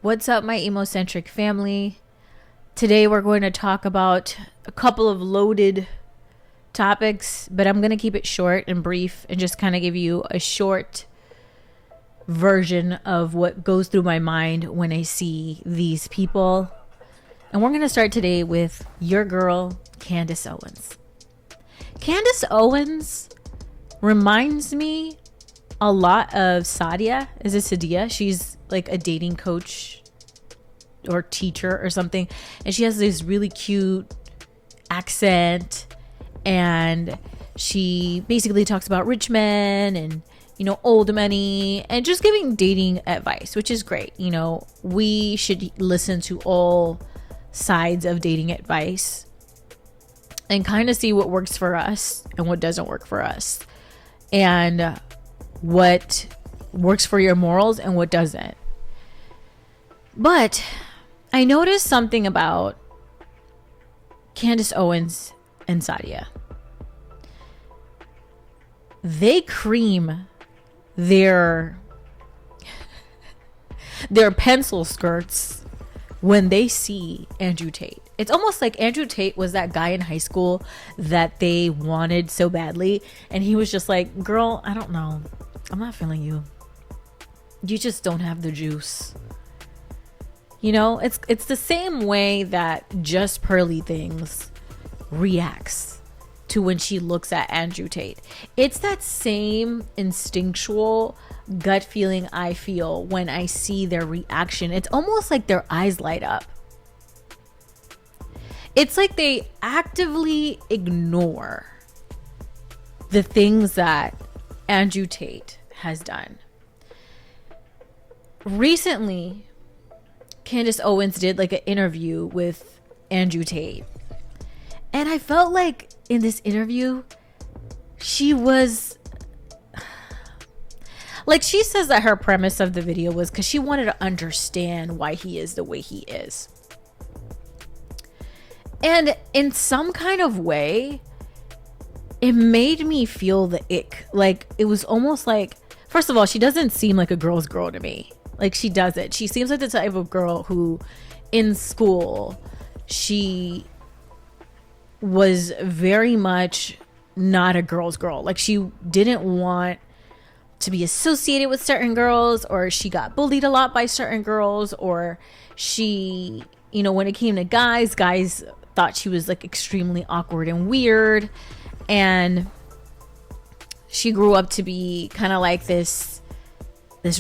What's up, my emocentric family? Today we're going to talk about a couple of loaded topics, but I'm going to keep it short and brief and just kind of give you a short version of what goes through my mind when I see these people. And we're going to start today with your girl, Candace Owens. Candace Owens reminds me a lot of Sadia. Is it Sadia? She's like a dating coach or teacher or something. And she has this really cute accent. And she basically talks about rich men and, old money and just giving dating advice, which is great. We should listen to all sides of dating advice and kind of see what works for us and what doesn't work for us. And what works for your morals and what doesn't. But I noticed something about Candace Owens and Sadia. They cream their pencil skirts when they see Andrew Tate. It's almost like Andrew Tate was that guy in high school that they wanted so badly. And he was just like, girl, I don't know. I'm not feeling you. You just don't have the juice. It's the same way that Just Pearly Things reacts to when she looks at Andrew Tate. It's that same instinctual gut feeling I feel when I see their reaction. It's almost like their eyes light up. It's like they actively ignore the things that Andrew Tate has done. Recently, Candace Owens did like an interview with Andrew Tate. And I felt like in this interview, she was like, she says that her premise of the video was because she wanted to understand why he is the way he is. And in some kind of way, it made me feel the ick. Like, it was almost like, first of all, she doesn't seem like a girl's girl to me. Like, she doesn't. She seems like the type of girl who, in school, she was very much not a girl's girl. Like, she didn't want to be associated with certain girls, or she got bullied a lot by certain girls, or she, when it came to guys thought she was like extremely awkward and weird. And she grew up to be kind of like this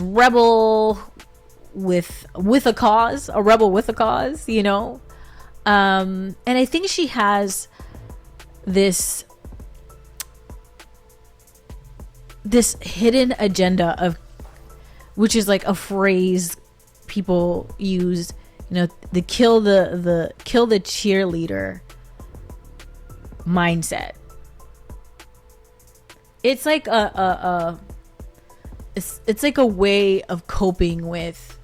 rebel with a cause, a rebel with a cause, and I think she has this hidden agenda of, which is like a phrase people use, the kill the cheerleader mindset. It's like it's like a way of coping with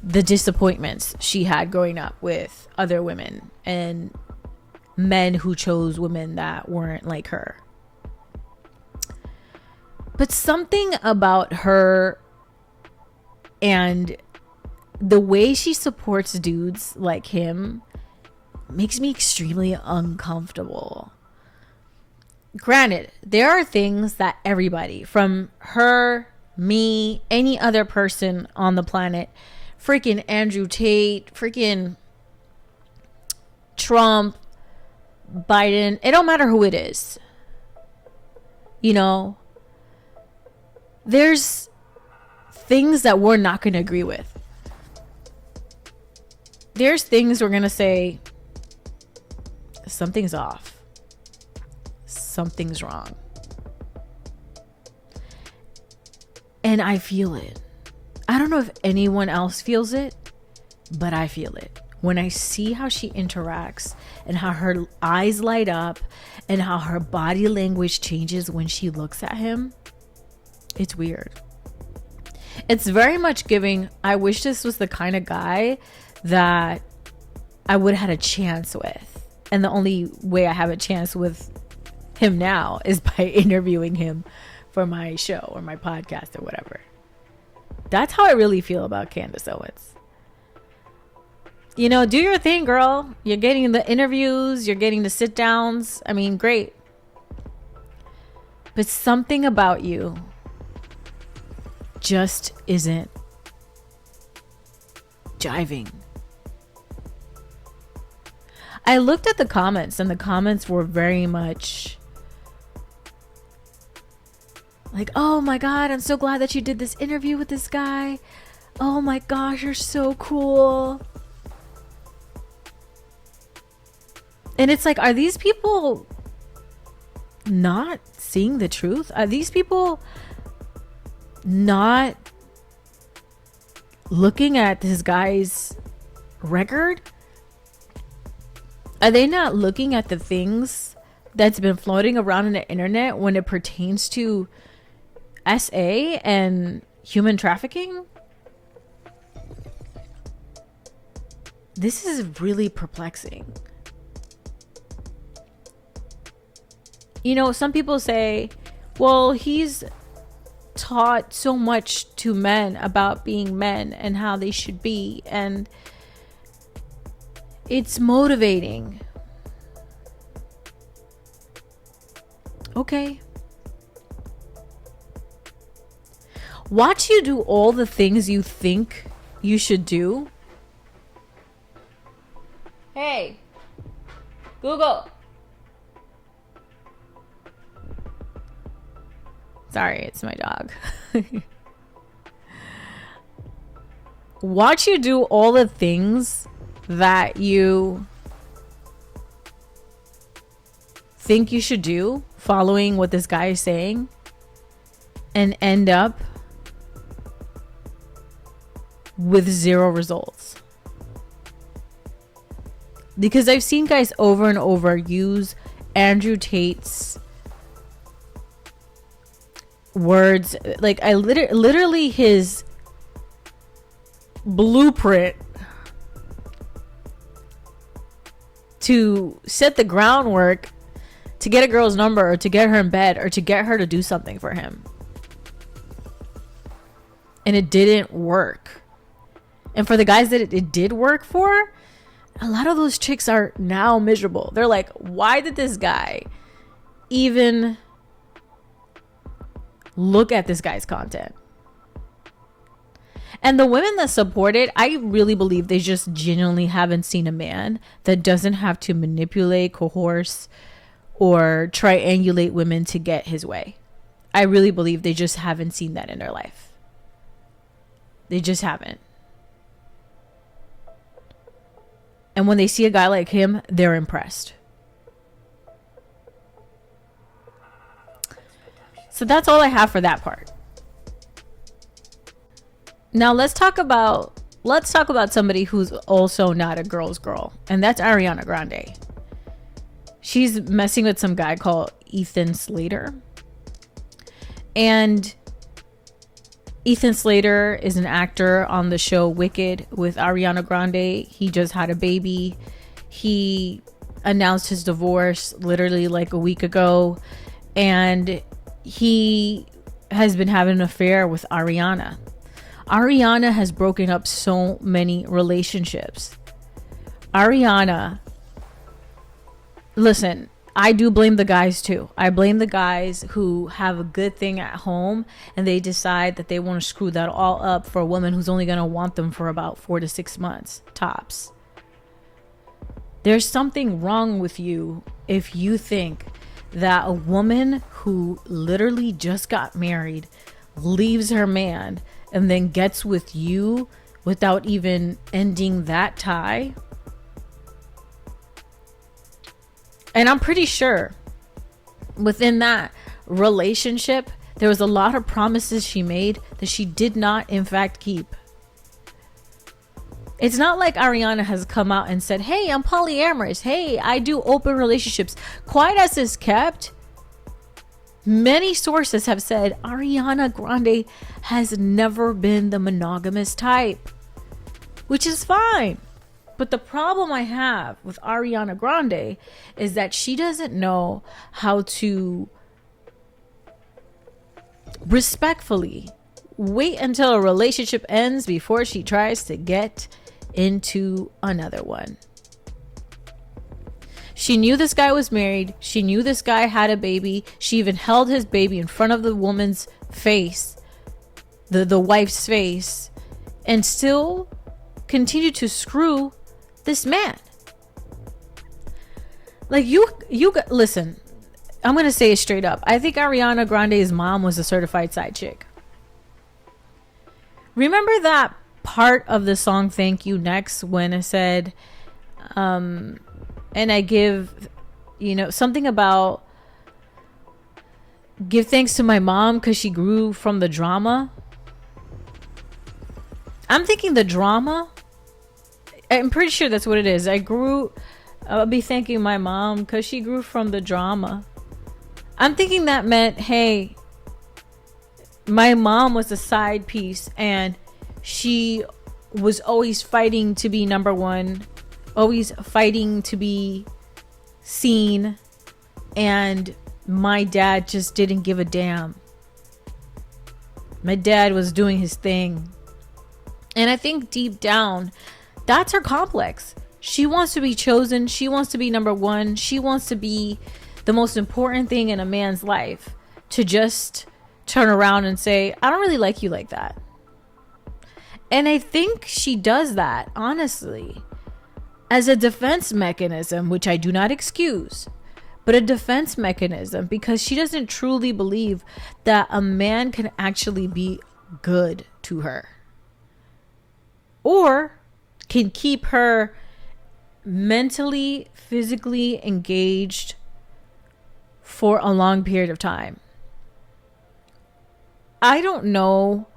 the disappointments she had growing up with other women and men who chose women that weren't like her. But something about her and the way she supports dudes like him makes me extremely uncomfortable. Granted, there are things that everybody, from her, me, any other person on the planet, freaking Andrew Tate, freaking Trump, Biden, it don't matter who it is. There's things that we're not going to agree with. There's things we're going to say, something's off. Something's wrong. And I feel it. I don't know if anyone else feels it, but I feel it. When I see how she interacts and how her eyes light up and how her body language changes when she looks at him, it's weird. It's very much giving, I wish this was the kind of guy that I would have had a chance with. And the only way I have a chance with him now is by interviewing him for my show or my podcast or whatever. That's how I really feel about Candace Owens. You know, do your thing, girl. You're getting the interviews, you're getting the sit downs. I mean, great. But something about you just isn't jiving. I looked at the comments, and the comments were very much like, oh my God, I'm so glad that you did this interview with this guy. Oh my gosh, you're so cool. And it's like, are these people not seeing the truth? Are these people not looking at this guy's record? Are they not looking at the things that's been floating around in the internet when it pertains to SA and human trafficking? This is really perplexing. You know, some people say, well, he's taught so much to men about being men and how they should be, and it's motivating. Okay. Watch you do all the things you think you should do. Hey, Google. Sorry, it's my dog. Watch you do all the things that you think you should do, following what this guy is saying, and end up with zero results. Because I've seen guys over and over use Andrew Tate's words, like I literally his blueprint to set the groundwork to get a girl's number, or to get her in bed, or to get her to do something for him. And it didn't work. And for the guys that it did work for, a lot of those chicks are now miserable. They're like, why did this guy even look at this guy's content? And the women that support it, I really believe they just genuinely haven't seen a man that doesn't have to manipulate, coerce, or triangulate women to get his way. I really believe they just haven't seen that in their life. They just haven't. And when they see a guy like him, they're impressed. So that's all I have for that part. Now let's talk about somebody who's also not a girl's girl, and that's Ariana Grande. She's messing with some guy called Ethan Slater. And Ethan Slater is an actor on the show Wicked with Ariana Grande. He just had a baby. He announced his divorce literally like a week ago, and he has been having an affair with Ariana. Ariana has broken up so many relationships. Ariana, listen, I do blame the guys too. I blame the guys who have a good thing at home and they decide that they want to screw that all up for a woman who's only going to want them for about 4 to 6 months, tops. There's something wrong with you if you think that a woman who literally just got married, leaves her man, and then gets with you without even ending that tie. And I'm pretty sure within that relationship, there was a lot of promises she made that she did not, in fact, keep. It's not like Ariana has come out and said, hey, I'm polyamorous. Hey, I do open relationships. Quiet as is kept, many sources have said Ariana Grande has never been the monogamous type, which is fine. But the problem I have with Ariana Grande is that she doesn't know how to respectfully wait until a relationship ends before she tries to get into another one. She knew this guy was married. She knew this guy had a baby. She even held his baby in front of the woman's face, the wife's face, and still continued to screw this man. Like, you listen, I'm going to say it straight up. I think Ariana Grande's mom was a certified side chick. Remember that part of the song Thank You Next when it said, and I give, something about give thanks to my mom because she grew from the drama. I'm thinking the drama. I'm pretty sure that's what it is. I'll be thanking my mom because she grew from the drama. I'm thinking that meant, hey, my mom was a side piece and she was always fighting to be number one, always fighting to be seen, and my dad just didn't give a damn. My dad was doing his thing. And I think deep down, that's her complex. She wants to be chosen. She wants to be number one. She wants to be the most important thing in a man's life, to just turn around and say, I don't really like you like that. And I think she does that, honestly, as a defense mechanism, which I do not excuse, but a defense mechanism, because she doesn't truly believe that a man can actually be good to her or can keep her mentally, physically engaged for a long period of time. I don't know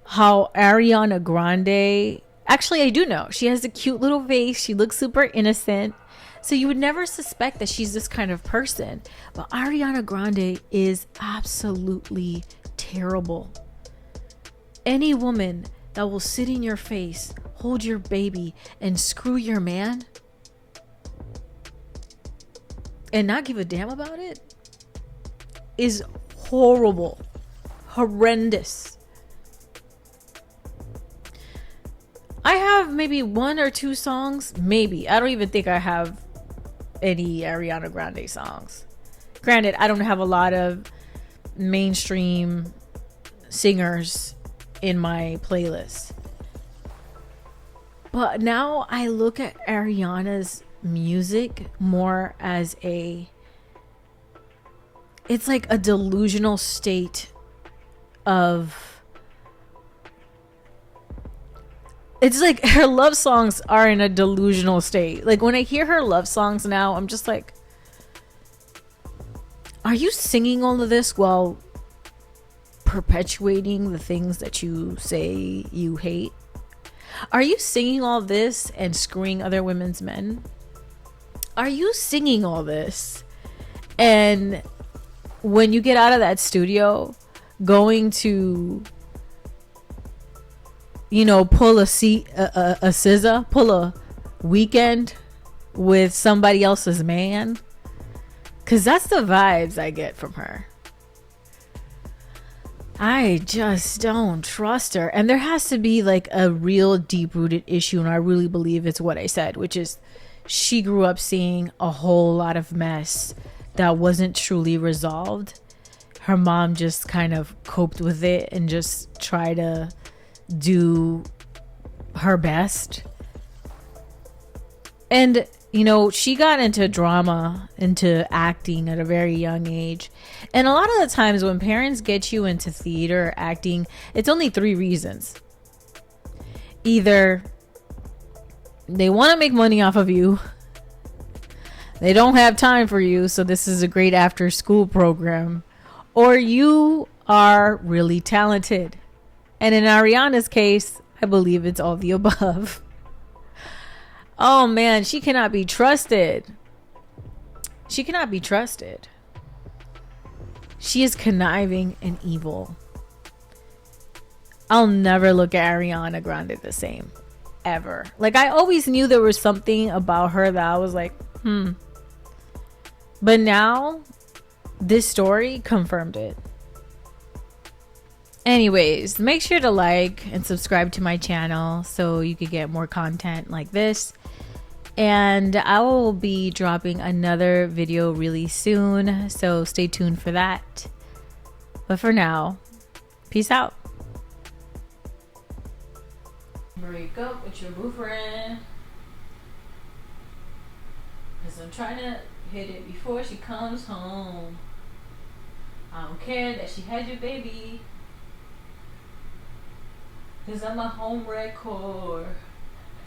how Ariana Grande, actually I do know. She has a cute little face. She looks super innocent. So you would never suspect that she's this kind of person. But Ariana Grande is absolutely terrible. Any woman that will sit in your face, hold your baby, and screw your man and not give a damn about it is horrible, horrendous. I have maybe one or two songs, maybe. I don't even think I have any Ariana Grande songs. Granted, I don't have a lot of mainstream singers in my playlist. But now I look at Ariana's music more as it's like a delusional state of, it's like her love songs are in a delusional state. Like when I hear her love songs now, I'm just like, are you singing all of this while perpetuating the things that you say you hate? Are you singing all this and screwing other women's men? Are you singing all this and when you get out of that studio going to, pull a scissor, pull a weekend with somebody else's man? Because that's the vibes I get from her. I just don't trust her. And there has to be like a real deep-rooted issue, and I really believe it's what I said, which is she grew up seeing a whole lot of mess that wasn't truly resolved. Her mom just kind of coped with it and just tried to do her best. And she got into drama, into acting at a very young age. And a lot of the times when parents get you into theater or acting, it's only 3 reasons. Either they want to make money off of you, they don't have time for you, so this is a great after school program, or you are really talented. And in Ariana's case, I believe it's all the above. Oh man, she cannot be trusted. She cannot be trusted. She is conniving and evil. I'll never look at Ariana Grande the same. Ever. Like, I always knew there was something about her that I was like, But now, this story confirmed it. Anyways, make sure to like and subscribe to my channel so you could get more content like this. And I will be dropping another video really soon, so stay tuned for that. But for now, peace out. Break up with your boyfriend, 'cause I'm trying to hit it before she comes home. I don't care that she had your baby, 'cause I'm a home wrecker.